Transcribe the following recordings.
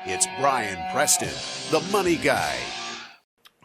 It's Brian Preston, the money guy.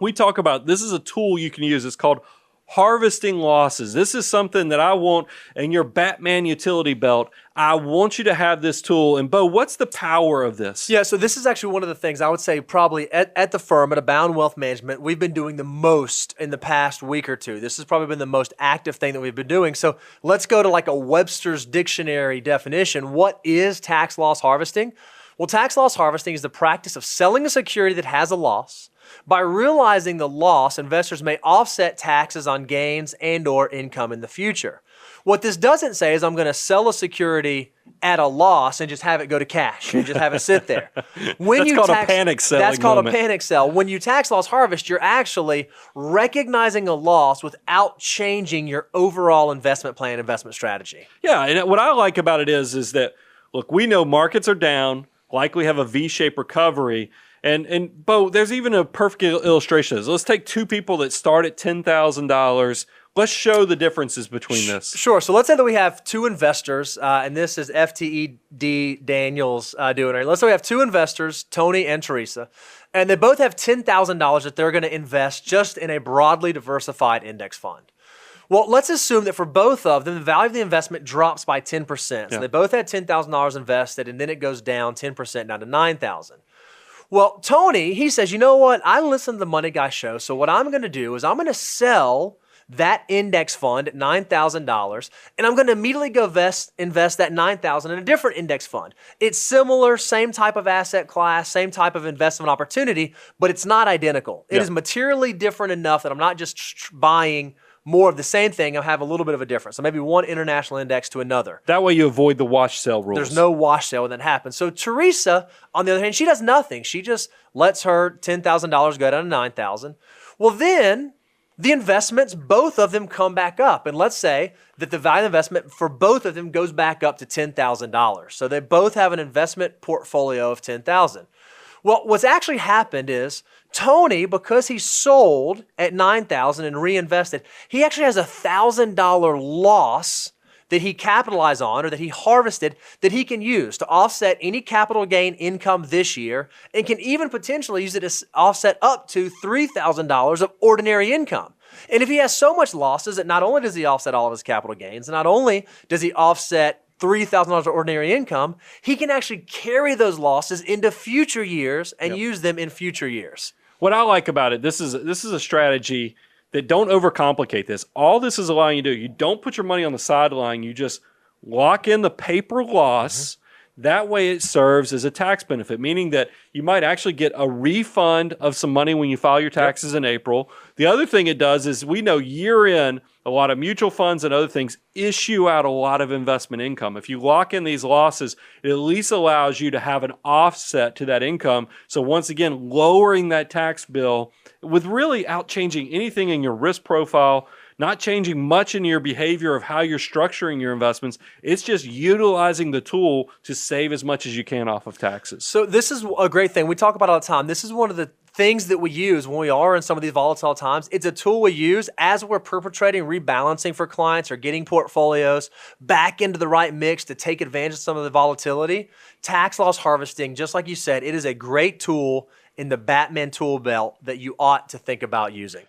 We talk about, this is a tool you can use. It's called harvesting losses. This is something that I want in your Batman utility belt. I want you to have this tool. And Bo, what's the power of this? Yeah, so this is actually one of the things I would say probably at the firm, at Abound Wealth Management, we've been doing the most in the past week or two. This has probably been the most active thing that we've been doing. So let's go to like a Webster's dictionary definition. What is tax loss harvesting? Well, tax loss harvesting is the practice of selling a security that has a loss. By realizing the loss, investors may offset taxes on gains and or income in the future. What this doesn't say is I'm going to sell a security at a loss and just have it go to cash and just have it sit there. That's called a panic selling That's called moment. a panic sell. When you tax loss harvest, you're actually recognizing a loss without changing your overall investment plan, investment strategy. Yeah, and what I like about it is that, look, we know markets are down, likely have a V-shaped recovery. And Bo, there's even a perfect illustration of this. Let's take two people that start at $10,000. Let's show the differences between this. Sure. So let's say that we have two investors, and this is FTED Daniels doing it. Let's say we have two investors, Tony and Teresa, and they both have $10,000 that they're going to invest just in a broadly diversified index fund. Well, let's assume that for both of them, the value of the investment drops by 10%. So they both had $10,000 invested, and then it goes down 10% down to $9,000. Well, Tony, he says, you know what? I listened to the Money Guy show, so what I'm going to do is I'm going to sell that index fund at $9,000, and I'm going to immediately go invest that $9,000 in a different index fund. It's similar, same type of asset class, same type of investment opportunity, but it's not identical. It is materially different enough that I'm not just buying more of the same thing. I have a little bit of a difference. So maybe one international index to another. That way you avoid the wash sale rules. There's no wash sale when that happens. So Teresa, on the other hand, she does nothing. She just lets her $10,000 go down to $9,000. Well, then the investments, both of them come back up. And let's say that the value of investment for both of them goes back up to $10,000. So they both have an investment portfolio of $10,000. Well, what's actually happened is Tony, because he sold at $9,000 and reinvested, he actually has a $1,000 loss that he capitalized on or that he harvested that he can use to offset any capital gain income this year and can even potentially use it to offset up to $3,000 of ordinary income. And if he has so much losses that not only does he offset all of his capital gains, not only does he offset $3,000 of ordinary income, he can actually carry those losses into future years and use them in future years. What I like about it, this is a strategy that don't overcomplicate this. All this is allowing you to do, you don't put your money on the sideline, you just lock in the paper loss. That way it serves as a tax benefit, meaning that you might actually get a refund of some money when you file your taxes in April. The other thing it does is we know year in, a lot of mutual funds and other things issue out a lot of investment income. If you lock in these losses, it at least allows you to have an offset to that income. So once again, lowering that tax bill with really out changing anything in your risk profile, not changing much in your behavior of how you're structuring your investments. It's just utilizing the tool to save as much as you can off of taxes. So this is a great thing. We talk about it all the time. This is one of the things that we use when we are in some of these volatile times. It's a tool we use as we're perpetrating rebalancing for clients or getting portfolios back into the right mix to take advantage of some of the volatility. Tax loss harvesting, just like you said, it is a great tool in the Batman tool belt that you ought to think about using.